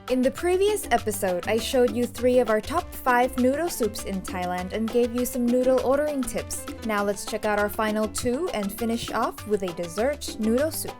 In the previous episode, I showed you 3 of our top 5 noodle soups in Thailand and gave you some noodle ordering tips. Now let's check out our final 2 and finish off with a dessert noodle soup.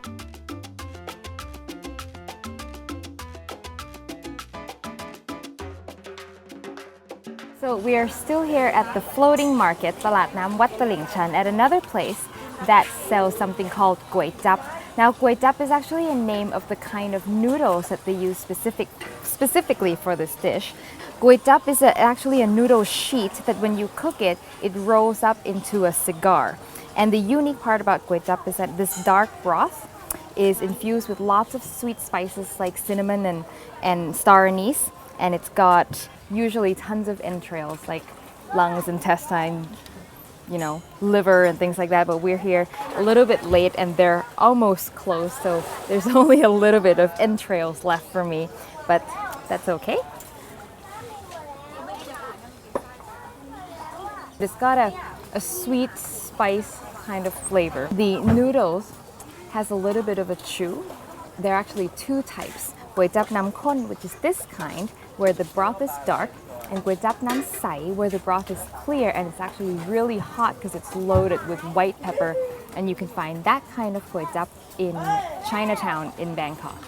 So we are still here at the floating market, Talat Nam Wat Talingchan, at another place that sells something called Wakeup. Now, Wakeup is actually a name of the kind of noodles that they use specifically for this dish. Wakeup is actually a noodle sheet that when you cook it, it rolls up into a cigar. And the unique part about Wakeup is that this dark broth is infused with lots of sweet spices like cinnamon and star anise, and it's got usually tons of entrails like lungs, intestine, liver and things like that, but we're here a little bit late and they're almost closed, so there's only a little bit of entrails left for me, but that's okay. It's got a sweet spice kind of flavor. The noodles has a little bit of a chew. There are actually 2 types. Wakeup Nam Khon, which is this kind, where the broth is dark, and Wakeup Nam Sai, where the broth is clear and it's actually really hot because it's loaded with white pepper. And you can find that kind of Wakeup in Chinatown in Bangkok.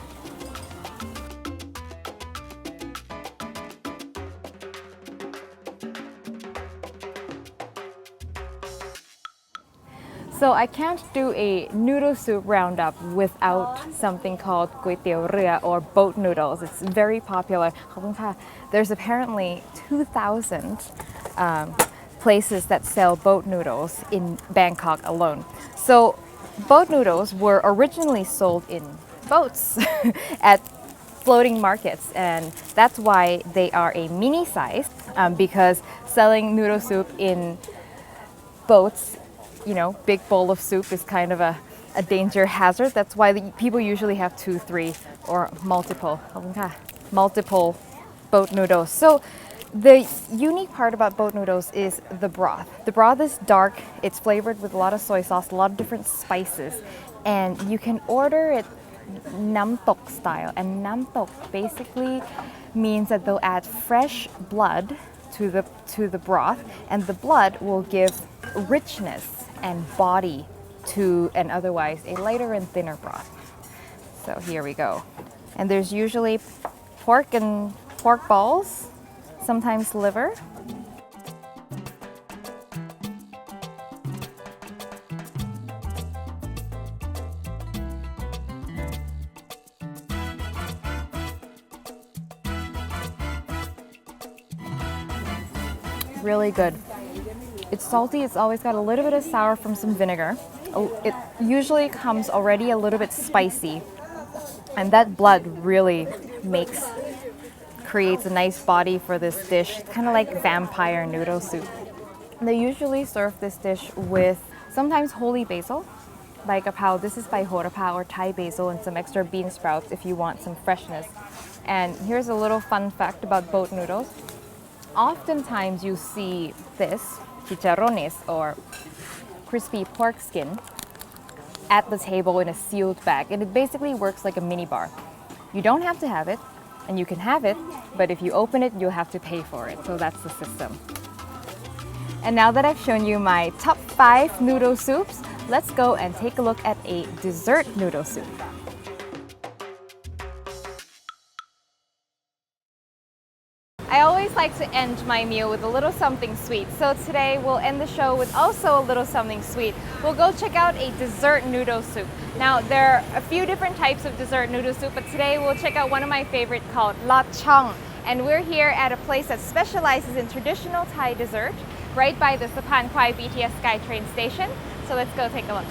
So I can't do a noodle soup roundup without something called Gui Tiao Ria or boat noodles. It's very popular. There's apparently 2,000 places that sell boat noodles in Bangkok alone. So boat noodles were originally sold in boats at floating markets, and that's why they are a mini size, because selling noodle soup in boats, big bowl of soup is kind of a danger hazard. That's why people usually have 2, 3, or multiple boat noodles. So the unique part about boat noodles is the broth. The broth is dark, it's flavored with a lot of soy sauce, a lot of different spices, and you can order it nam tok style. And nam tok basically means that they'll add fresh blood to the broth, and the blood will give richness and body to an otherwise a lighter and thinner broth. So here we go. And there's usually pork balls, sometimes liver. Really good. It's salty, it's always got a little bit of sour from some vinegar. It usually comes already a little bit spicy, and that blood really creates a nice body for this dish. It's kind of like vampire noodle soup. They usually serve this dish with sometimes holy basil, like a pao. This is by horapa or Thai basil, and some extra bean sprouts if you want some freshness. And here's a little fun fact about boat noodles. Oftentimes you see this chicharrones or crispy pork skin at the table in a sealed bag, and it basically works like a mini bar. You don't have to have it, and you can have it, but if you open it, you'll have to pay for it. So that's the system. And now that I've shown you my top 5 noodle soups, let's go and take a look at a dessert noodle soup. I always like to end my meal with a little something sweet. So today we'll end the show with also a little something sweet. We'll go check out a dessert noodle soup. Now there are a few different types of dessert noodle soup, but today we'll check out one of my favorite called La Chong. And we're here at a place that specializes in traditional Thai dessert right by the Sapan Kwai BTS SkyTrain station. So let's go take a look.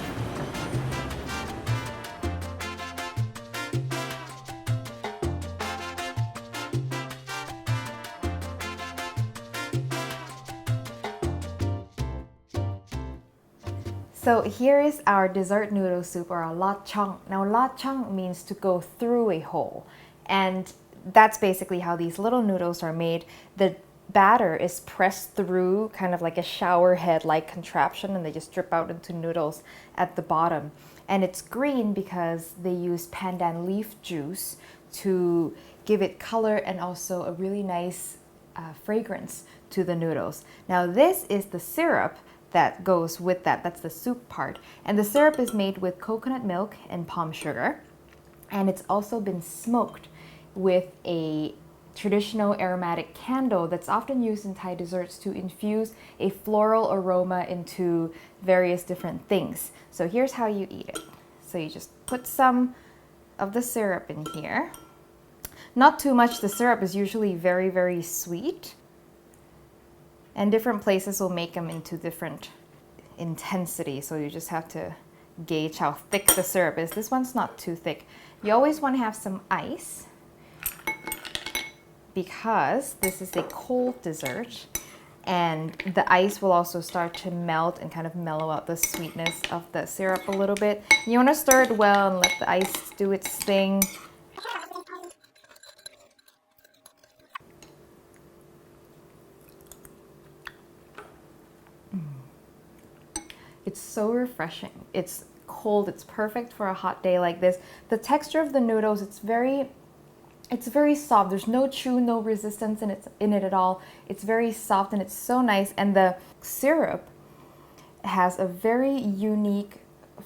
So here is our dessert noodle soup, or a la chong. Now la chong means to go through a hole, and that's basically how these little noodles are made. The batter is pressed through kind of like a shower head like contraption, and they just drip out into noodles at the bottom. And it's green because they use pandan leaf juice to give it color and also a really nice fragrance to the noodles. Now this is the syrup that goes with that. That's the soup part. And the syrup is made with coconut milk and palm sugar. And it's also been smoked with a traditional aromatic candle that's often used in Thai desserts to infuse a floral aroma into various different things. So here's how you eat it. So you just put some of the syrup in here. Not too much. The syrup is usually very, very sweet. And different places will make them into different intensity. So you just have to gauge how thick the syrup is. This one's not too thick. You always want to have some ice because this is a cold dessert. And the ice will also start to melt and kind of mellow out the sweetness of the syrup a little bit. You want to stir it well and let the ice do its thing. It's so refreshing. It's cold. It's perfect for a hot day like this. The texture of the noodles, it's very soft. There's no chew, no resistance in it at all. It's very soft and it's so nice. And the syrup has a very unique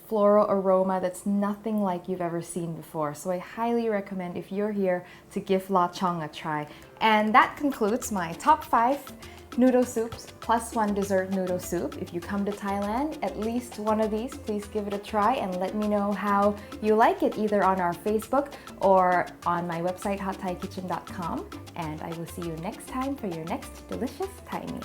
floral aroma that's nothing like you've ever seen before. So I highly recommend if you're here to give La Chong a try. And that concludes my top 5 noodle soups plus 1 dessert noodle soup. If you come to Thailand, at least one of these, please give it a try and let me know how you like it either on our Facebook or on my website hotthaikitchen.com. And I will see you next time for your next delicious Thai meal.